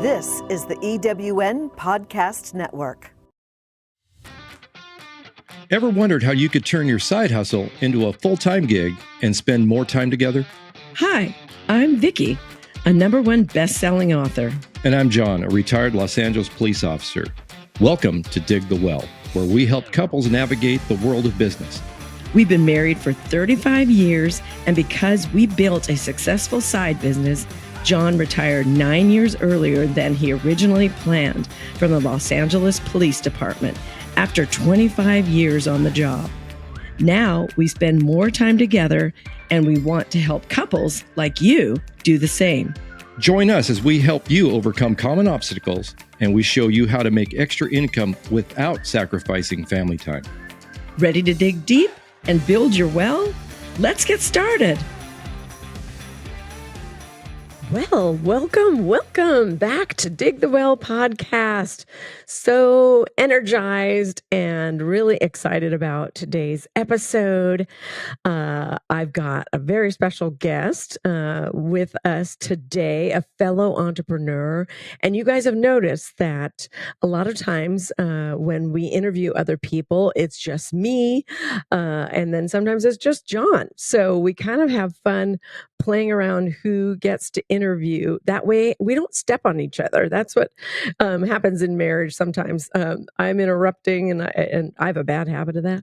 This is the EWN Podcast Network. Ever wondered how you could turn your side hustle into a full-time gig and spend more time together? Hi, I'm Vicki, a #1 best-selling author. And I'm John, a retired Los Angeles police officer. Welcome to Dig the Well, where we help couples navigate the world of business. We've been married for 35 years, and because we built a successful side business, John retired 9 years earlier than he originally planned from the Los Angeles Police Department after 25 years on the job. Now we spend more time together, and we want to help couples like you do the same. Join us as we help you overcome common obstacles, and we show you how to make extra income without sacrificing family time. Ready to dig deep and build your well? Let's get started. Well, welcome back to Dig the Well podcast. So energized and really excited about today's episode. I've got a very special guest with us today, a fellow entrepreneur. And you guys have noticed that a lot of times when we interview other people, it's just me. And then sometimes it's just John. So we kind of have fun playing around who gets to interview. That way we don't step on each other. That's what happens in marriage sometimes. I'm interrupting and I have a bad habit of that.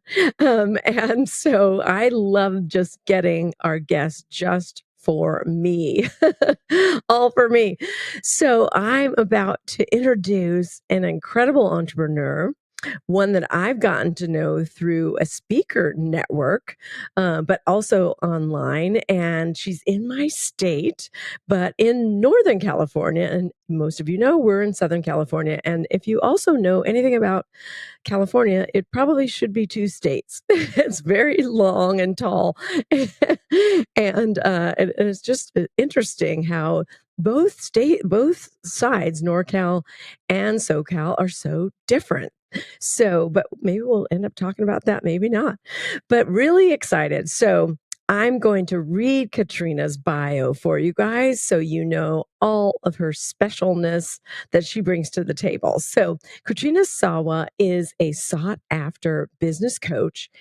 And so I love just getting our guests just for me, all for me. So I'm about to introduce an incredible entrepreneur, one that I've gotten to know through a speaker network, but also online. And she's in my state, but in Northern California. And most of you know we're in Southern California. And if you also know anything about California, it probably should be 2 states. It's very long and tall. And it's just interesting how both sides, NorCal and SoCal, are so different. So, but maybe we'll end up talking about that, maybe not, but really excited. So I'm going to read Katrina's bio for you guys so you know all of her specialness that she brings to the table. So Katrina Sawa is a sought-after business coach,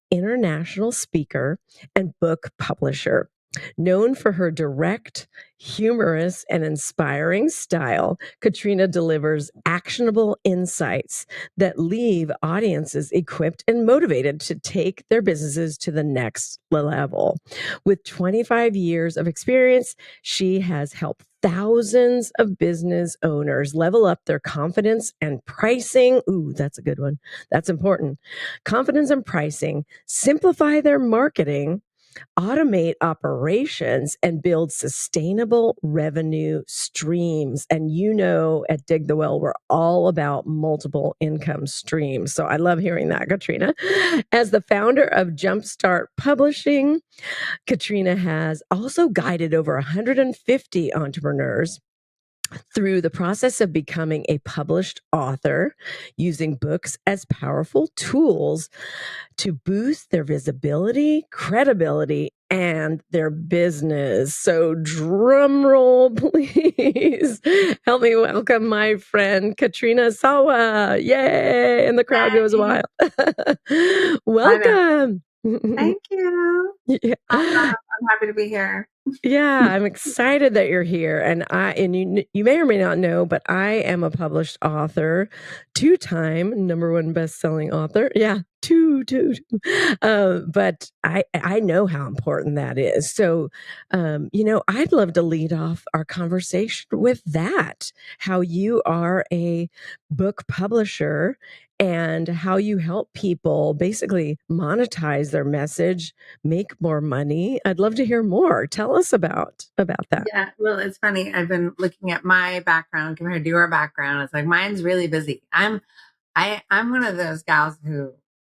international speaker, and book publisher. Known for her direct, humorous, and inspiring style, Katrina delivers actionable insights that leave audiences equipped and motivated to take their businesses to the next level. With 25 years of experience, she has helped thousands of business owners level up their confidence and pricing. Ooh, that's a good one. That's important. Confidence and pricing, simplify their marketing, automate operations, and build sustainable revenue streams. And you know, at Dig the Well, we're all about multiple income streams. So I love hearing that, Katrina. As the founder of Jumpstart Publishing, Katrina has also guided over 150 entrepreneurs through the process of becoming a published author, using books as powerful tools to boost their visibility, credibility, and their business. So drum roll, please. Help me welcome my friend, Katrina Sawa. Yay! And the crowd goes wild. Welcome. Thank you. Yeah. I'm happy to be here. Yeah, I'm excited that you're here. And you may or may not know, but I am a published author, 2-time #1 best-selling author. Yeah, two. But I know how important that is. So, I'd love to lead off our conversation with that, how you are a book publisher and how you help people basically monetize their message, make more money. I'd love to hear more. Tell us about that. Yeah, well, it's funny. I've been looking at my background compared to your background. It's like mine's really busy. I'm one of those gals who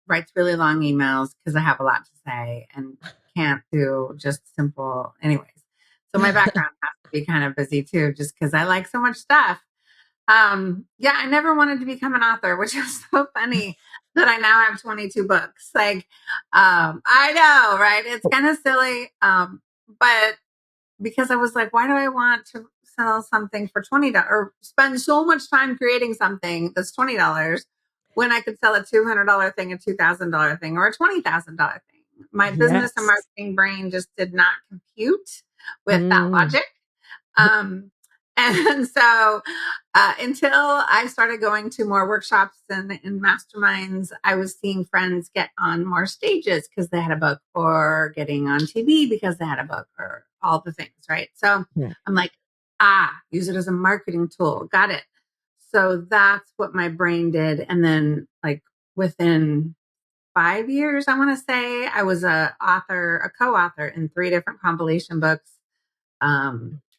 writes really long emails because I have a lot to say and can't do just simple. Anyways, so my background has to be kind of busy too, just because I like so much stuff. I never wanted to become an author, which is so funny that I now have 22 books. Like, I know, right? It's kind of silly. But because I was like, why do I want to sell something for $20 or spend so much time creating something that's $20 when I could sell a $200 thing, a $2,000 thing, or a $20,000 thing? My business and Yes. marketing brain just did not compute with that Mm. logic. Um, and so until I started going to more workshops and masterminds, I was seeing friends get on more stages because they had a book, or getting on TV because they had a book, or all the things, right? So Yeah. I'm like, use it as a marketing tool. Got it. So that's what my brain did. And then, like, within 5 years, I want to say, I was a co-author in 3 different compilation books.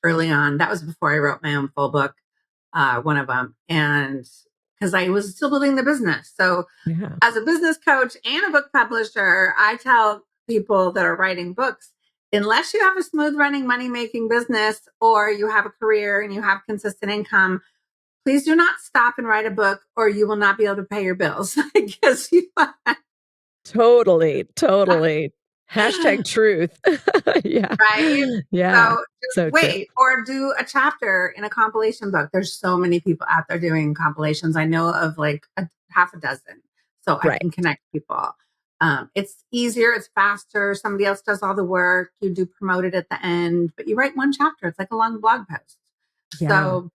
Early on, that was before I wrote my own full book, one of them, and because I was still building the business. So Yeah. as a business coach and a book publisher, I tell people that are writing books, unless you have a smooth running money making business, or you have a career and you have consistent income, please do not stop and write a book, or you will not be able to pay your bills. Because you Totally. Totally. Hashtag truth. Yeah. right? Yeah. So just So true. wait, or do a chapter in a compilation book. There's so many people out there doing compilations. I know of like half a dozen. So I Right. can connect people. It's easier, it's faster. Somebody else does all the work. You do promote it at the end, but you write one chapter. It's like a long blog post. Yeah. So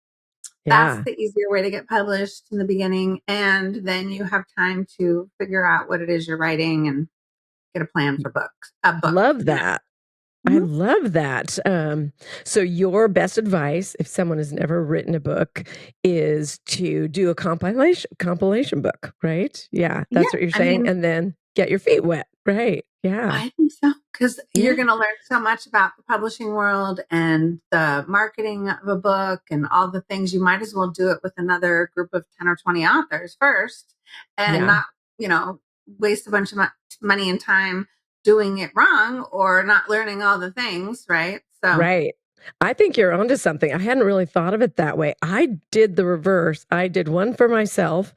that's Yeah. the easier way to get published in the beginning. And then you have time to figure out what it is you're writing and get a plan for a book. Love You that. I know? love that. So your best advice, if someone has never written a book, is to do a compilation book, right? Yeah, Yeah. that's what you're I saying, mean, and then get your feet wet, right? Yeah, I think so, because you're yeah, going to learn so much about the publishing world and the marketing of a book and all the things. You might as well do it with another group of 10 or 20 authors first, and yeah. not, waste a bunch of money and time doing it wrong or not learning all the things, right? So, Right. I think you're onto something. I hadn't really thought of it that way. I did the reverse. I did one for myself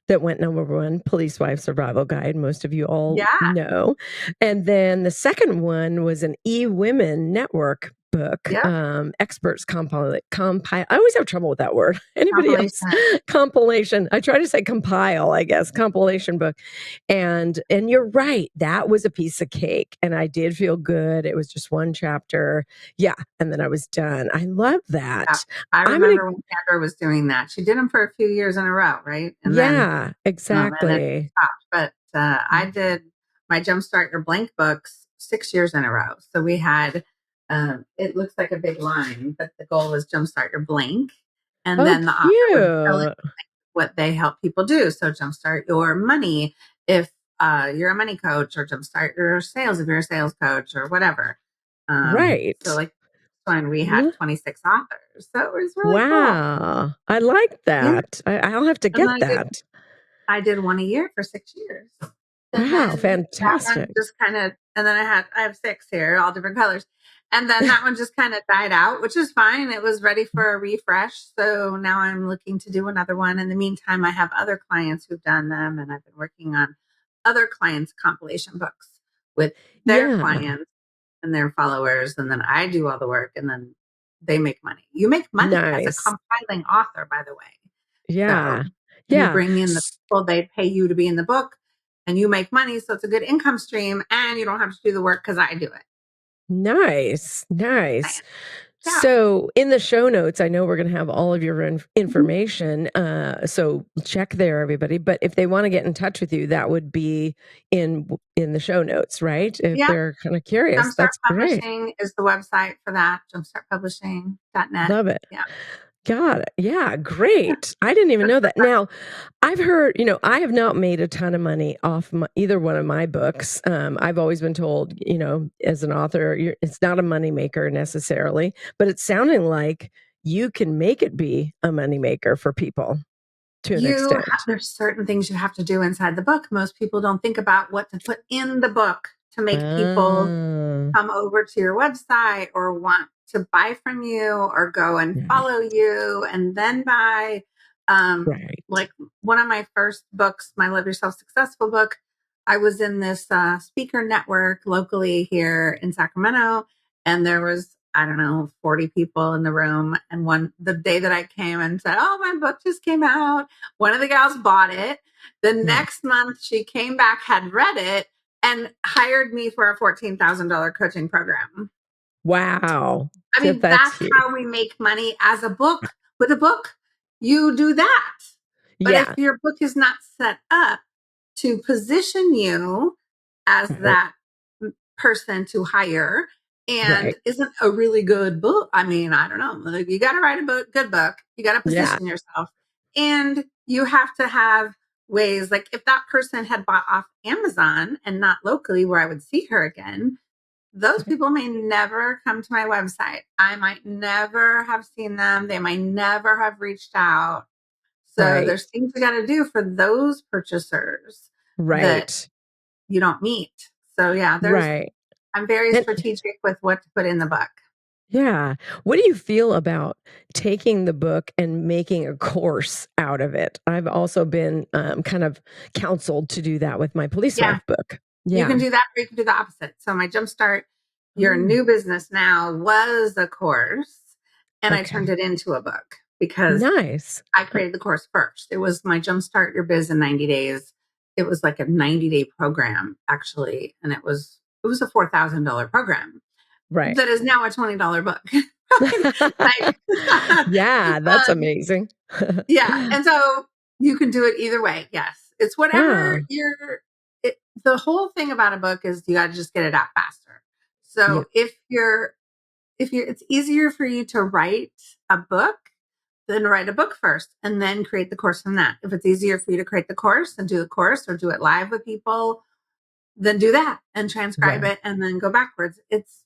that went #1, Police Wife Survival Guide. Most of you all yeah, know. And then the second one was an E-Women Network book, yep, experts compile. I always have trouble with that word. Anybody else? compilation. Compilation. I try to say compile, I guess, compilation book. And you're right, that was a piece of cake, and I did feel good. It was just one chapter. Yeah, and then I was done. I love Yeah. that. I I'm gonna remember when Sandra was doing that. She did them for a few years in a row, right? Yeah, And then exactly. stopped. But I did my Jumpstart Your Blank books 6 years in a row. So we had, it looks like a big line, but the goal was Jumpstart Your Blank. And Oh, then the author would fill in cute. what they help people do. So Jumpstart Your Money if you're a money coach, or Jumpstart Your Sales if you're a sales coach, or whatever. So Right. like when we had Lo 26 authors. So it was really cool. Wow, I like Yeah. that. I'll have to And get then that. I did one a year for 6 years. And Wow, then that one fantastic. just kind of, and then I have six here, all different colors. And then that one just kind of died out, which is fine. It was ready for a refresh. So now I'm looking to do another one. In the meantime, I have other clients who've done them, and I've been working on other clients' compilation books with their Yeah, clients and their followers. And then I do all the work, and then they make money. You make money as a nice. compiling author, by the way. So Yeah, you yeah. bring in the people, they pay you to be in the book, and you make money. So it's a good income stream, and you don't have to do the work because I do it. Nice, nice. Yeah. So in the show notes, I know we're going to have all of your Mhm. information. So check there, everybody. But if they want to get in touch with you, that would be in the show notes, right? If Yeah. they're kind of curious, Jumpstart that's great. Publishing is the website for that, jumpstartpublishing.net. Love it. Yeah. Got it. Yeah, Yeah. great. I didn't even Just know for that. Now, I've heard, I have not made a ton of money off either one of my books. I've always been told, as an author, it's not a moneymaker necessarily, but it's sounding like you can make it be a moneymaker for people to an extent. there's certain things you have to do inside the book. Most people don't think about what to put in the book to make people Ah, come over to your website or want to buy from you or go and right, follow you and then buy. right. Like one of my first books, my Love Yourself Successful book, I was in this speaker network locally here in Sacramento, and there was I don't know, 40 people in the room. And the day that I came and said, oh, my book just came out, one of the gals bought it. The next month she came back, had read it, and hired me for a $14,000 coaching program. Wow. I mean, that's how we make money as a book. With a book, you do that. But if your book is not set up to position you as that person to hire and isn't a really good book, I mean, I don't know. Like, you got to write a good book. You got to position yourself. And you have to have ways, like if that person had bought off Amazon and not locally where I would see her again, those people may never come to my website. I might never have seen them. They might never have reached out. So there's things you got to do for those purchasers that you don't meet. So yeah, I'm very strategic with what to put in the book. Yeah. What do you feel about taking the book and making a course out of it? I've also been kind of counseled to do that with my police wife book. Yeah. You can do that, or you can do the opposite. So my Jumpstart Your New Business Now was a course, and I turned it into a book because I created the course first. It was my Jumpstart Your Biz in 90 Days. It was like a 90-day program, actually, and it was a $4,000 program. That is now a $20 book. Yeah, that's amazing. Yeah. And so you can do it either way. Yes. It's whatever the whole thing about a book is you got to just get it out faster. So if it's easier for you to write a book, then write a book first and then create the course from that. If it's easier for you to create the course and do the course or do it live with people, then do that and transcribe it and then go backwards. It's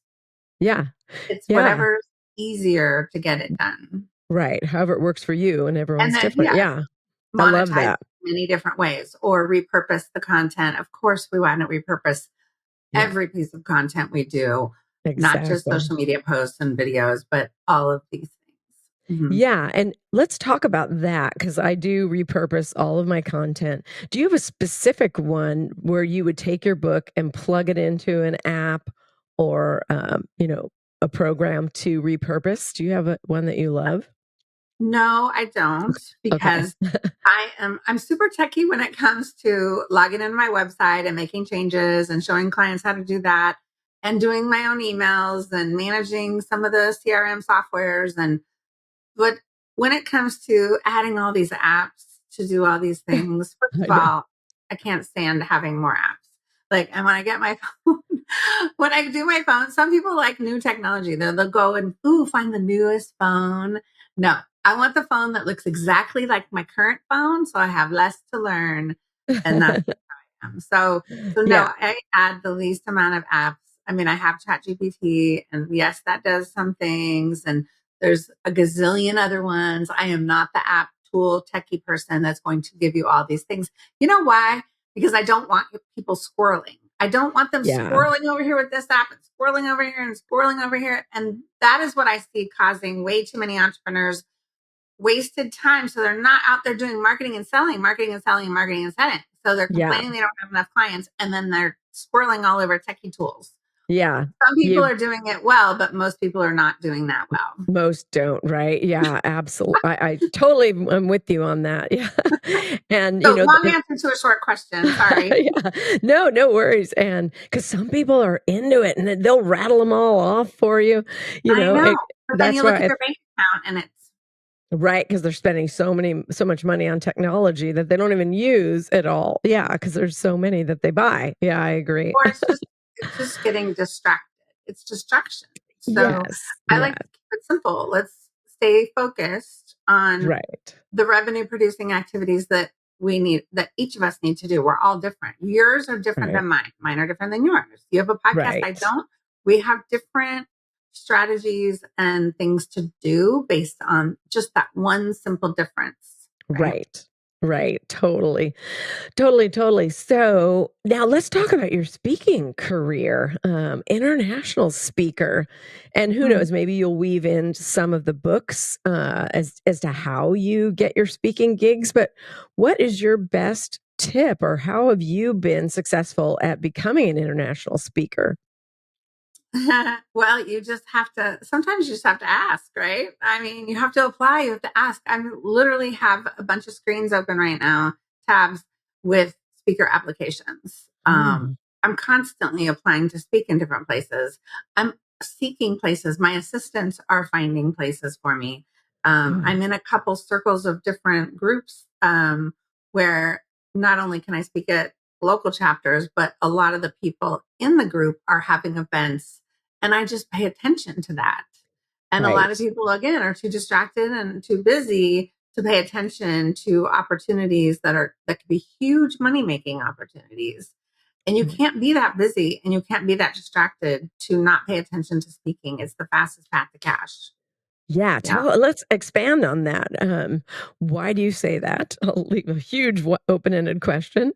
whatever's easier to get it done. Right. However it works for you, and everyone's different. Yeah. I love that. Many different ways, or repurpose the content. Of course, we want to repurpose every piece of content we do, not just social media posts and videos, but all of these things. Mm-hmm. Yeah. And let's talk about that, because I do repurpose all of my content. Do you have a specific one where you would take your book and plug it into an app or, a program to repurpose? Do you have one that you love? No, I don't, because I'm super techie when it comes to logging into my website and making changes and showing clients how to do that and doing my own emails and managing some of the CRM softwares. But when it comes to adding all these apps to do all these things, first of all, I can't stand having more apps. Like, and when I get my phone, when I do my phone, some people like new technology. They'll go and find the newest phone. No, I want the phone that looks exactly like my current phone, so I have less to learn, and that's what I am. So no, I add the least amount of apps. I mean, I have ChatGPT, and yes, that does some things, and there's a gazillion other ones. I am not the app tool techie person that's going to give you all these things. You know why? Because I don't want people squirreling. I don't want them squirreling over here with this app and squirreling over here and squirreling over here. And that is what I see causing way too many entrepreneurs wasted time. So they're not out there doing marketing and selling. So they're complaining they don't have enough clients, and then they're squirreling all over techie tools. Yeah. Some people are doing it well, but most people are not doing that well. Most don't, right? Yeah, absolutely. I totally am with you on that. Yeah. And so long answer to a short question. Sorry. No worries. And because some people are into it and they'll rattle them all off for you. I know. But then you look at their bank account and it's right, because they're spending so much money on technology that they don't even use at all. Yeah, because there's so many that they buy. Yeah, I agree. Or it's just getting distracted. It's distraction. So I like to keep it simple. Let's stay focused on the revenue producing activities that we need, that each of us need to do. We're all different. Yours are different than mine. Mine are different than yours. You have a podcast. I don't. We have different strategies and things to do based on just that one simple difference. Right. Totally. So now let's talk about your speaking career, international speaker, and who knows, maybe you'll weave in some of the books as to how you get your speaking gigs. But what is your best tip, or how have you been successful at becoming an international speaker? Well, you just have to, sometimes you just have to ask, right? I mean, you have to apply, you have to ask. I literally have a bunch of screens open right now, tabs with speaker applications. Mm, I'm constantly applying to speak in different places. I'm seeking places. My assistants are finding places for me. wow. I'm in a couple circles of different groups where not only can I speak at local chapters, but a lot of the people in the group are having events, and I just pay attention to that. And a lot of Right. people, again, are too distracted and too busy to pay attention to opportunities that could be huge money making opportunities. And you Right. can't be that busy and you can't be that distracted to not pay attention to speaking. It's the fastest path to cash. Yeah, Yeah. let's expand on that. Why do you say that? I'll leave a huge open-ended question.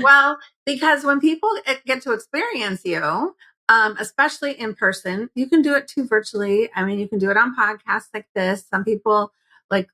Well, because when people get to experience you, especially in person, you can do it too virtually. I mean, you can do it on podcasts like this. Some people, like,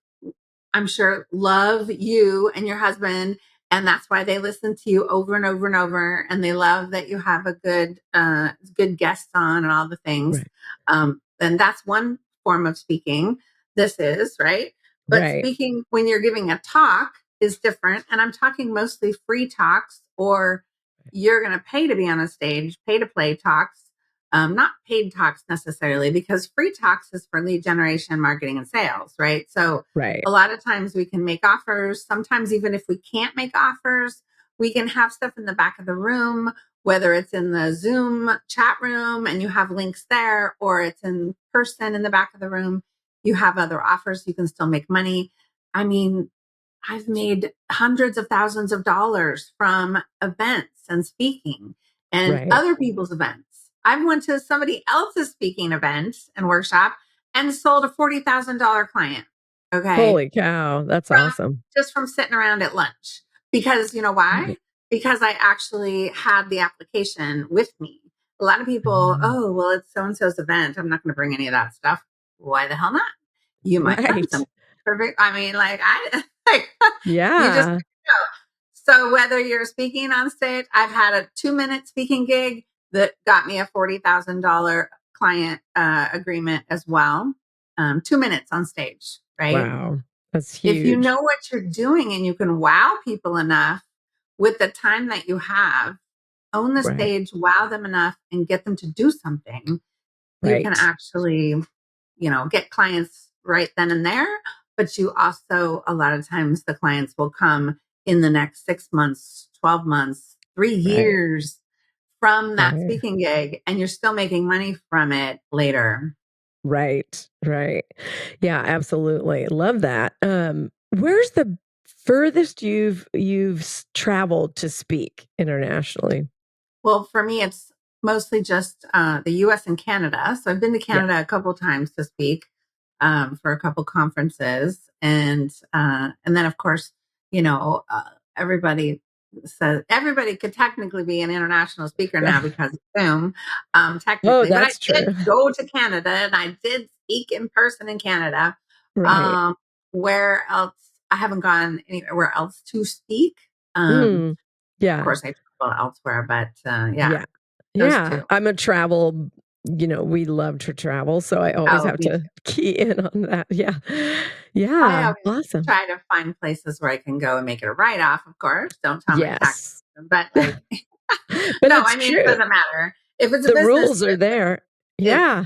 I'm sure, love you and your husband, and that's why they listen to you over and over and over. And they love that you have a good guests on and all the things. Right. And that's one form of speaking. This is right, but Right. speaking when you're giving a talk is different. And I'm talking mostly free talks, or you're going to pay to be on a stage, pay to play talks. Not paid talks necessarily, because free talks is for lead generation, marketing, and sales, right? So Right. a lot of times we can make offers. Sometimes, even if we can't make offers, we can have stuff in the back of the room, whether it's in the Zoom chat room and you have links there, or it's in person in the back of the room. You have other offers, you can still make money. I mean, I've made hundreds of thousands of dollars from events and speaking and Right. other people's events. I've went to somebody else's speaking event and workshop and sold a $40,000 client. Okay. Holy cow, that's From awesome. just from sitting around at lunch. Because you know why? Right. Because I actually had the application with me. A lot of people, Mm, oh, well, it's so and so's event. I'm not going to bring any of that stuff. Why the hell not? You might find some right. perfect. I mean, like, I like, you just Yeah. know. So whether you're speaking on stage, I've had a 2-minute speaking gig that got me a $40,000 client agreement as well. 2 minutes on stage, right? Wow. That's If you huge. know what you're doing and you can wow people enough with the time that you have, own the Right. stage, wow them enough, and get them to do something, you can Right. actually, get clients right then and there. But you also, a lot of times, the clients will come in the next 6 months, 12 months, three Right. years from that Right. speaking gig, and you're still making money from it later. Right. Right. Yeah, absolutely. Love that. Where's the furthest you've traveled to speak internationally? Well, for me, it's mostly just the US and Canada. So I've been to Yeah. Canada a couple times to speak for a couple conferences. And then, of course, you know, uh, everybody everybody could technically be an international speaker now because of Zoom, Oh, technically. But I that's did true. go to Canada and I did speak in person in Canada. Right. Um, where else? I haven't gone anywhere else to speak. Mm. Of Yeah. course, I travel elsewhere, but yeah, Yeah. those Yeah. two. I'm a travel, we love to travel, so I always Oh, have me to too. key in on that. Yeah. I Yeah. always Awesome. try to find places where I can go and make it a write off, of course. Don't tell my tax Yes. person, but like, But no, it's I mean, it true. doesn't matter. If it's a The business rules are trip, there. it's Yeah.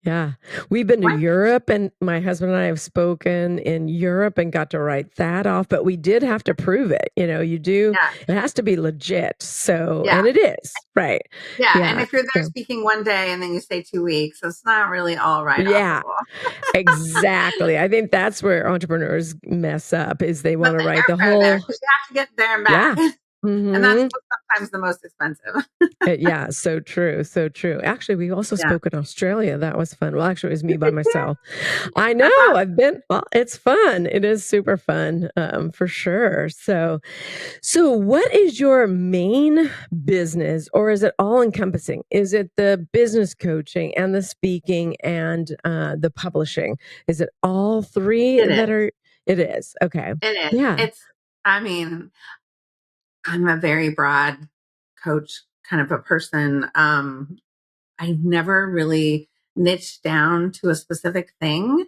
Yeah. We've been to what? Europe, and my husband and I have spoken in Europe and got to write that off, but we did have to prove it. You do, Yeah, it has to be legit. So, yeah, and it is, right. yeah. And Yeah. if you're there So, speaking one day and then you stay 2 weeks, it's not really all write yeah, offable. exactly. I think that's where entrepreneurs mess up is they But want to the write the airfare there, whole, because you have to get there and back, yeah. and that's Hmm. sometimes the most expensive. Yeah, so true, so true. Actually, we also Yeah, spoke in Australia. That was fun. Well, actually, it was me you by did myself. too. I know. That's awesome. I've been. Well, it's fun. It is super fun, for sure. So what is your main business, or is it all encompassing? Is it the business coaching and the speaking and the publishing? Is it all three It that is. are? It is okay. It is. Yeah. I mean, I'm a very broad coach kind of a person. I never really niched down to a specific thing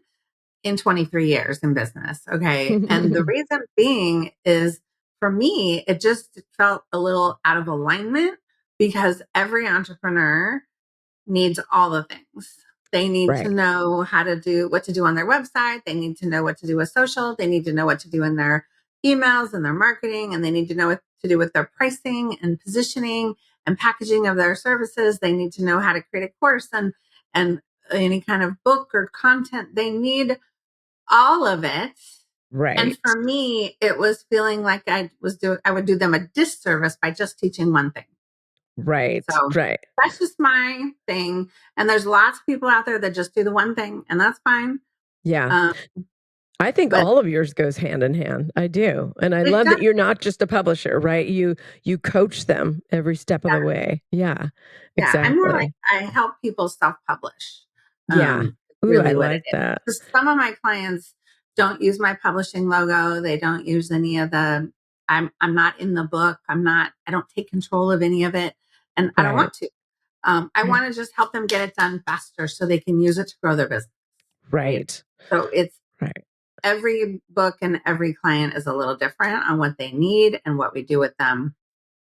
in 23 years in business. Okay. And the reason being is for me, it just felt a little out of alignment because every entrepreneur needs all the things. They need to Right. know how to do what to do on their website. They need to know what to do with social. They need to know what to do in their emails and their marketing. And they need to know what to do with their pricing and positioning and packaging of their services. They need to know how to create a course and any kind of book or content. They need all of it. And Right. for me, it was feeling like I would do them a disservice by just teaching one thing. Right. So Right. that's just my thing. And there's lots of people out there that just do the one thing, and that's fine. Yeah. Um, I think but all of yours goes hand in hand. I do. And I it love does, that you're not just a publisher, right? You coach them every step of yeah, the way. Yeah. yeah. I'm more like Exactly. I help people self-publish. Yeah. Ooh, I Really what it like is. that. 'Cause some of my clients don't use my publishing logo. They don't use any of the. I'm not in the book. I don't take control of any of it, and I don't Right. want to. I want to just help them get it done faster so they can use it to grow their business. Right. Right. So it's Right. every book and every client is a little different on what they need and what we do with them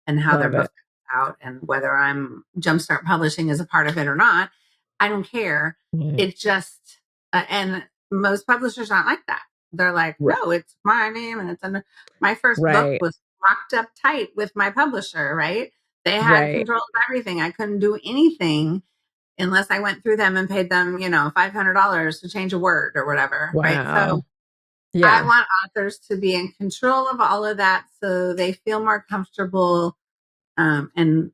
and how their Love book it. comes out and whether I'm Jumpstart Publishing is a part of it or not. I don't care. Right. It just, and most publishers aren't like that. They're like, Right. no, it's my name and it's under my first book Right. was locked up tight with my publisher, right? They had Right. control of everything. I couldn't do anything unless I went through them and paid them, $500 to change a word or whatever, right? So Wow. I Yeah. want authors to be in control of all of that so they feel more comfortable and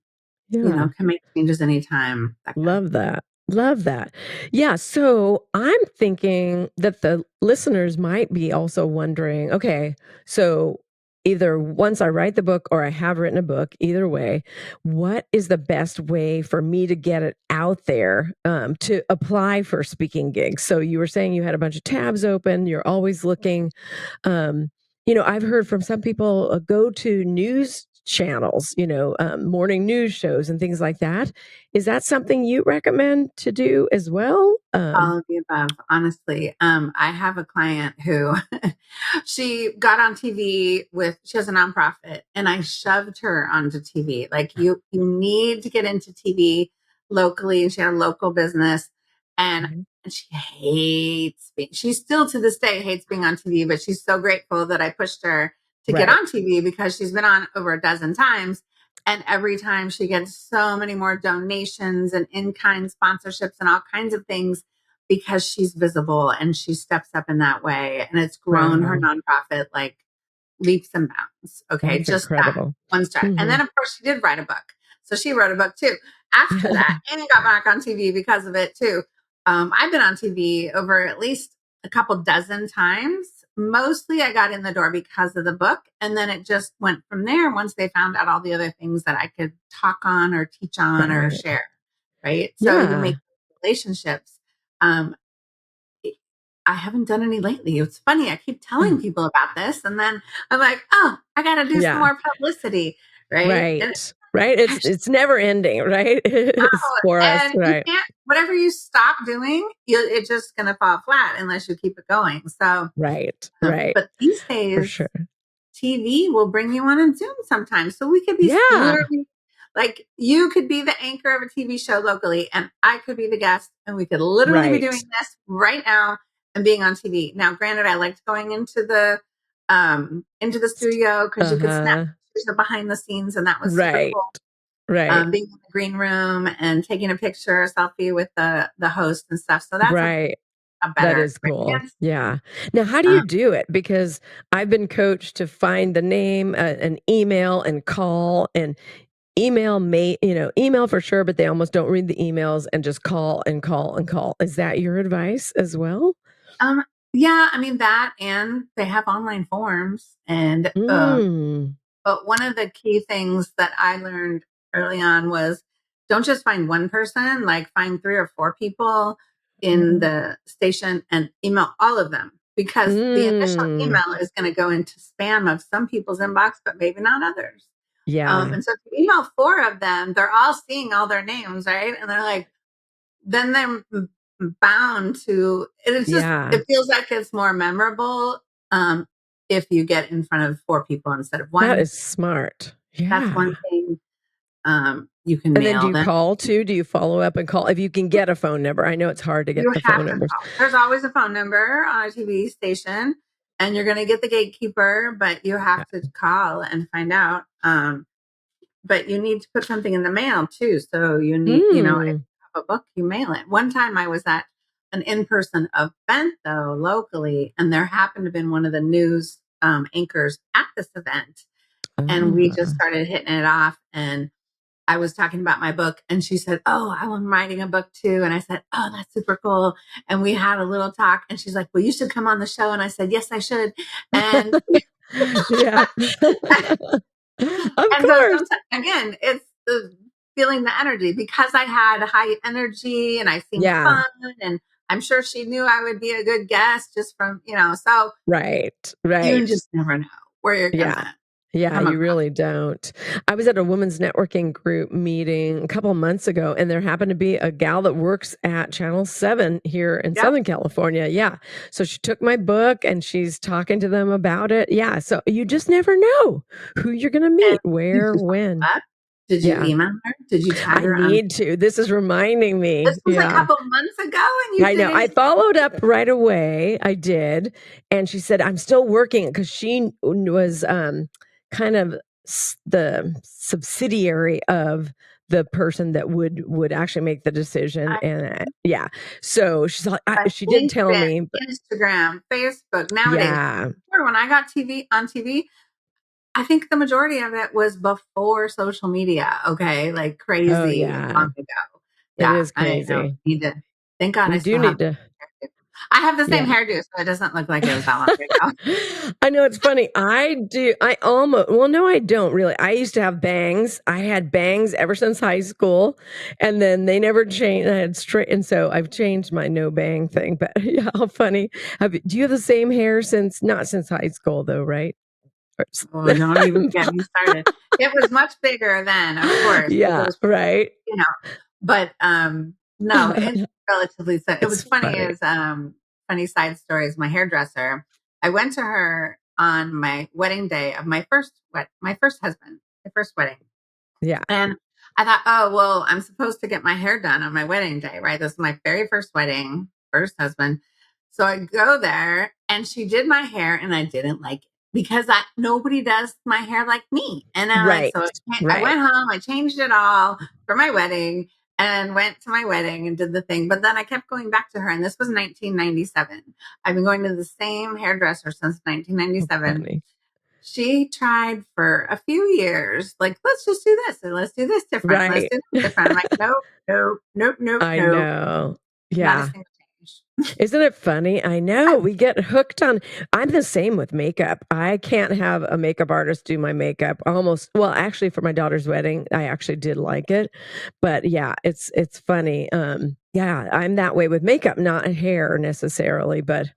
Yeah. can make changes anytime. That kind of Love that. Love that. Yeah. So I'm thinking that the listeners might be also wondering, okay, so either once I write the book or I have written a book, either way, what is the best way for me to get it out there to apply for speaking gigs? So you were saying you had a bunch of tabs open, you're always looking. Um, I've heard from some people go to news channels, morning news shows and things like that. Is that something you recommend to do as well? all of the above, honestly. I have a client who she got on TV she has a nonprofit and I shoved her onto TV. Like you need to get into TV locally. And she had a local business and, Mhm. and she hates she still to this day hates being on TV, but she's so grateful that I pushed her to get Right. on TV because she's been on over a dozen times. And every time she gets so many more donations and in-kind sponsorships and all kinds of things because she's visible and she steps up in that way. And it's grown her Wow. nonprofit like leaps and bounds. Okay. That's Just that incredible. one step. And Hmm. then, of course, she did write a book. So she wrote a book too after that and got back on TV because of it too. I've been on TV over at least a couple dozen times. Mostly I got in the door because of the book. And then it just went from there once they found out all the other things that I could talk on or teach on or Right. share. Right. So you Yeah. make relationships. Um, I haven't done any lately. It's funny. I keep telling Oh, people about this, and then I'm like, oh, I got to do some yeah. more publicity, right? And Right. Right. It's actually, it's never ending, right? It's oh, for us, and you right? can't. Whatever you stop doing, it's just going to fall flat unless you keep it going. So, Right. Right. but these For days, sure. TV will bring you on Zoom sometimes. So we could be Yeah. literally like you could be the anchor of a TV show locally, and I could be the guest, and we could literally be doing Right. this right now and being on TV. Now, granted, I liked going into the studio because you could snap Uh-huh. pictures of behind the scenes, and that was super Right. cool. Right. Being in the green room and taking a picture, a selfie with the host and stuff. So that's Right. a That better is cool. experience. Yeah. Now, how do Um, you do it? Because I've been coached to find the name, an email, and call and email for sure, but they almost don't read the emails and just call and call and call. Is that your advice as well? um, yeah, I mean that, and they have online forms, and Mm. but one of the key things that I learned early on was don't just find one person, like find 3 or 4 people in Mhm. the station and email all of them because the initial Mm. email is going to go into spam of some people's inbox, but maybe not others. Yeah. And so if you email 4 of them, they're all seeing all their names, right? And they're like, then they're bound to it's just Yeah. it feels like it's more memorable if you get in front of 4 people instead of That 1. is smart. That's Yeah. one thing. You can And then do mail you them. call too? Do you follow up and call if you can get a phone number? I know it's hard to You get the have phone to numbers. call. There's always a phone number on a TV station, and you're going to get the gatekeeper, but you have to call and find out. But you need to put something in the mail too. So you need, if you Hmm. have a book, you mail it. One time I was at an in-person event though, locally, and there happened to have been one of the news anchors at this event. And we just Ah. started hitting it off. And I was talking about my book, and she said, "Oh, I'm writing a book too." And I said, "Oh, that's super cool." And we had a little talk, and she's like, "Well, you should come on the show." And I said, "Yes, I should." And Yeah. Of and so course. sometimes, again, it's the feeling the energy because I had high energy and I seemed Yeah. fun, and I'm sure she knew I would be a good guest just from, so Right. you Right. just never know where you're Yeah. gonna Yeah, come you across. really don't. I was at a women's networking group meeting a couple of months ago, and there happened to be a gal that works at Channel 7 here in Yep. Southern California. Yeah. So she took my book and she's talking to them about it. Yeah. So you just never know who you're going to And meet, did where, you when. follow up? Did you Yeah. email her? Did you tag I her on? need to. This is reminding me. This was a Yeah. couple months ago and you I know. I didn't. followed up right away. I did. And she said, I'm still working because she was kind of the subsidiary of the person that would actually make the decision. I And yeah. So she's like, but she did tell LinkedIn, me, but Instagram, Facebook, nowadays, yeah. when I got on TV, I think the majority of it was before social media, okay? Like Oh, crazy yeah. long ago. It Yeah, is I know. crazy. Need to thank God I We do still have need to. the hairdo. I have the same Yeah. hairdo, so it doesn't look like it was that long ago. I know it's funny. I do. I almost, well, no, I don't really. I used to have bangs. I had bangs ever since high school, and then they never changed. I had straight, and so I've changed my no bang thing. But yeah, how funny. Do you have the same hair since, not since high school though, right? Oh, don't even get me started. It was much bigger then, of course, because it Yeah, was, right. you know, but no, it's relatively so. It was It's funny funny. as funny side stories. My hairdresser, I went to her on my wedding day of my first husband, my first wedding. Yeah, And I thought, oh, well, I'm supposed to get my hair done on my wedding day, right? This is my very first wedding, first husband. So I go there and she did my hair and I didn't like it because nobody does my hair like me. And I'm like, right, so I right, went home, I changed it all for my wedding and went to my wedding and did the thing. But then I kept going back to her. And this was 1997. I've been going to the same hairdresser since That's 1997. funny. She tried for a few years, like, let's just do this and let's do this different. And let's Right. do this different. I'm like, nope, nope, nope, nope, I nope. know. Not a Yeah. single change. Isn't it funny? I know we get hooked on. I'm the same with makeup. I can't have a makeup artist do my makeup almost. Well, actually, for my daughter's wedding, I actually did like it, but yeah, it's funny. Yeah, I'm that way with makeup, not hair necessarily. But Yeah.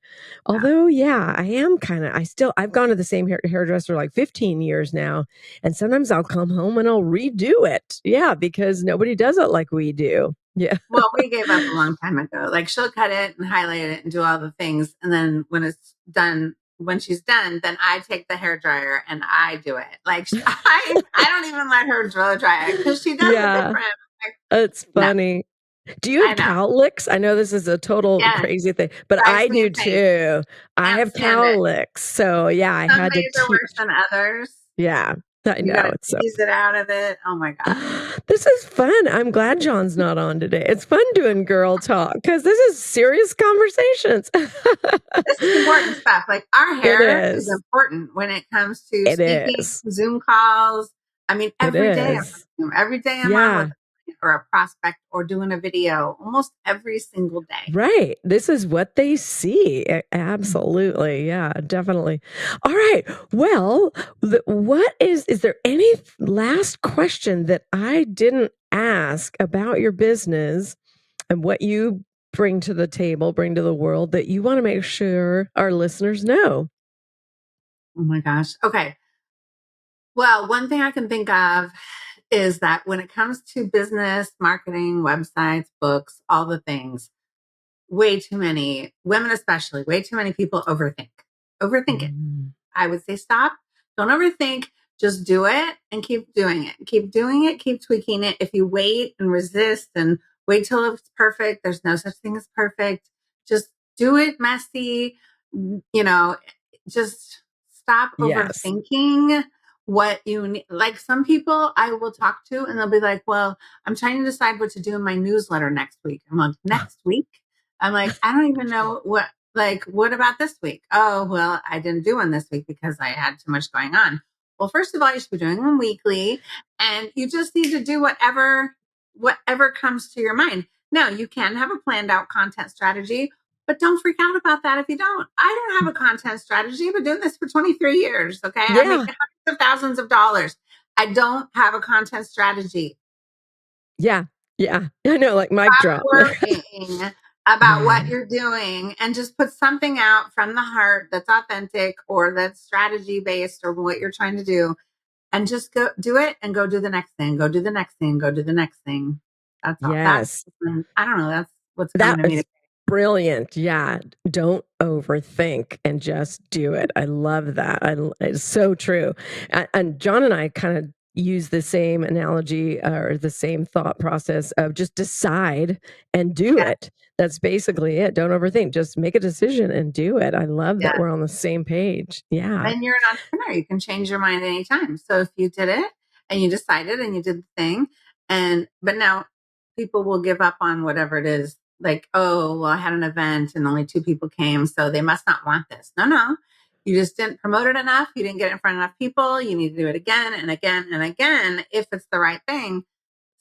although, yeah, I am kind of. I've gone to the same hairdresser like 15 years now, and sometimes I'll come home and I'll redo it. Yeah, because nobody does it like we do. Yeah. Well, we gave up a long time ago. Like, she'll cut it and highlight it and do all the things. And then when she's done, then I take the hair dryer and I do it. Like, I don't even let her blow dry it because she does it Yeah, different. Like, it's no, funny. Do you I have know. cowlicks? I know this is a total Yes, crazy thing, but drives I me do insane. too. I Can't have stand it. cowlicks. So yeah, I Some had to days are teach. worse than others. Yeah, I You know. gotta It's so tease it out of it. Oh my gosh. this is fun. I'm glad John's not on today. It's fun doing girl talk because this is serious conversations. This is important stuff. Like, our It hair is is. important when it comes to It speaking, is. Zoom calls. I mean, It every day I'm on is. Zoom. Every day I'm on with Yeah. a client or a prospect or doing a video almost every single day. Right. This is what they see. Absolutely. Yeah, definitely. All right. Well, what is there any last question that I didn't ask about your business and what you bring to the table, bring to the world that you want to make sure our listeners know? Oh my gosh. Okay. Well, one thing I can think of is that when it comes to business, marketing, websites, books, all the things, way too many women, especially, way too many people overthink. Overthink it. Mm. I would say stop. Don't overthink. Just do it and keep doing it. Keep doing it. Keep tweaking it. If you wait and resist and wait till it's perfect, there's no such thing as perfect. Just do it messy. Just stop Yes. overthinking what you need. Like some people I will talk to and they'll be like, well, I'm trying to decide what to do in my newsletter next week. I'm like, next week? I'm like, I don't even know what about this week? Oh, well, I didn't do one this week because I had too much going on. Well, first of all, you should be doing them weekly and you just need to do whatever comes to your mind. Now, you can have a planned out content strategy, but don't freak out about that if you don't. I don't have a content strategy. I've been doing this for 23 years. Okay. I make Yeah. hundreds of thousands of dollars. I don't have a content strategy. Yeah. Yeah. I know, like mic Stop drop. worrying about Yeah. what you're doing and just put something out from the heart that's authentic or that's strategy based or what you're trying to do and just go do it and go do the next thing. Go do the next thing. Go do the next thing. That's all. Yes. I don't know. That's what's coming That to me. is brilliant. Yeah. Don't overthink and just do it. I love that. It's so true. And John and I kind of use the same analogy or the same thought process of just decide and do Yeah. it. That's basically it. Don't overthink. Just make a decision and do it. I love that Yeah. we're on the same page. Yeah. And you're an entrepreneur. You can change your mind anytime. So if you did it and you decided and you did the thing, but now people will give up on whatever it is. Like, oh, well, I had an event and only 2 people came, so they must not want this. No. You just didn't promote it enough. You didn't get it in front of enough people. You need to do it again and again and again if it's the right thing.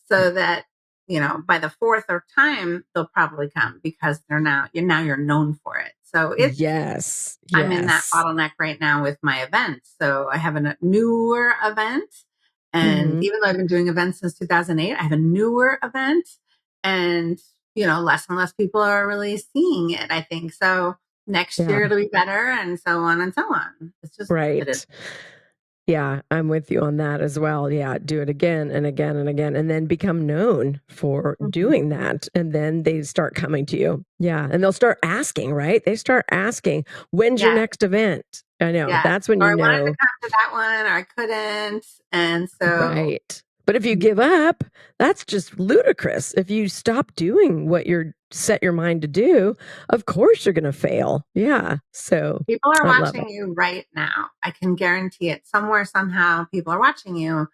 So that, by the 4th or time, they'll probably come because you're known for it. So Yes. I'm in that Yes. bottleneck right now with my events. So I have a newer event. And Mhm. even though I've been doing events since 2008, I have a newer event. And, less and less people are really seeing it, I think. So next Yeah. year it'll be better and so on and so on. It's just, it is. Right. Yeah, I'm with you on that as well. Yeah, do it again and again and again, and then become known for Mhm. doing that. And then they start coming to you. Yeah. And they'll start asking, right? They start asking, when's your Yeah. next event? I know. Yeah. That's when Or you I wanted to know. come to that one or I couldn't. And so, Right. But if you give up, that's just ludicrous. If you stop doing what you're set your mind to do, of course you're going to fail. Yeah. So people are I love it. watching you right now. I can guarantee it. Somewhere, somehow, people are watching you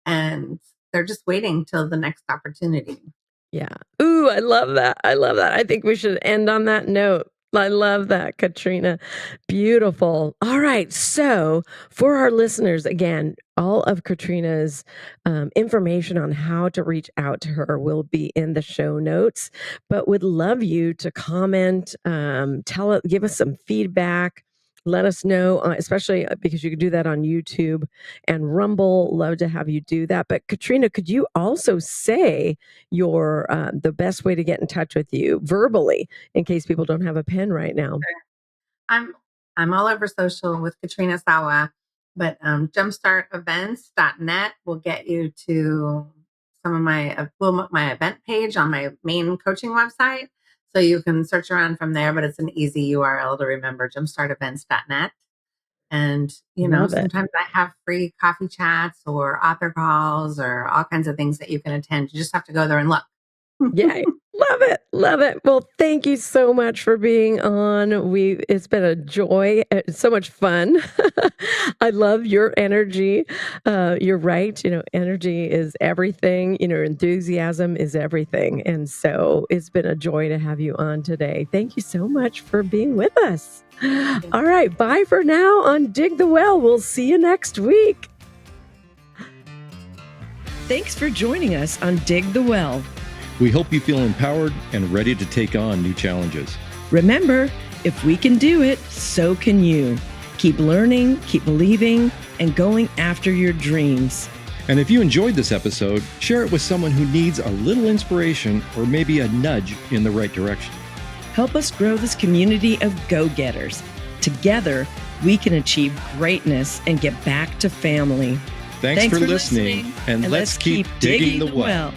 and they're just waiting till the next opportunity. Yeah. Ooh, I love that. I love that. I think we should end on that note. I love that, Katrina. Beautiful. All right. So, for our listeners, again, all of Katrina's information on how to reach out to her will be in the show notes. But would love you to comment, give us some feedback. Let us know, especially because you can do that on YouTube and Rumble. Love to have you do that. But Katrina, could you also say your the best way to get in touch with you verbally in case people don't have a pen right now? I'm I'm all over social with Katrina Sawa, but jumpstartevents.net will get you to some of my event page on my main coaching website. So you can search around from there, but it's an easy URL to remember, jumpstartevents.net. And, Love it. sometimes I have free coffee chats or author calls or all kinds of things that you can attend. You just have to go there and look. Yay. Love it. Love it. Well, thank you so much for being on. It's been a joy. It's so much fun. I love your energy. You're right. Energy is everything. Enthusiasm is everything. And so it's been a joy to have you on today. Thank you so much for being with us. All right. Bye for now on Dig the Well. We'll see you next week. Thanks for joining us on Dig the Well. We hope you feel empowered and ready to take on new challenges. Remember, if we can do it, so can you. Keep learning, keep believing, and going after your dreams. And if you enjoyed this episode, share it with someone who needs a little inspiration or maybe a nudge in the right direction. Help us grow this community of go-getters. Together, we can achieve greatness and get back to family. Thanks for listening, and let's keep digging the well.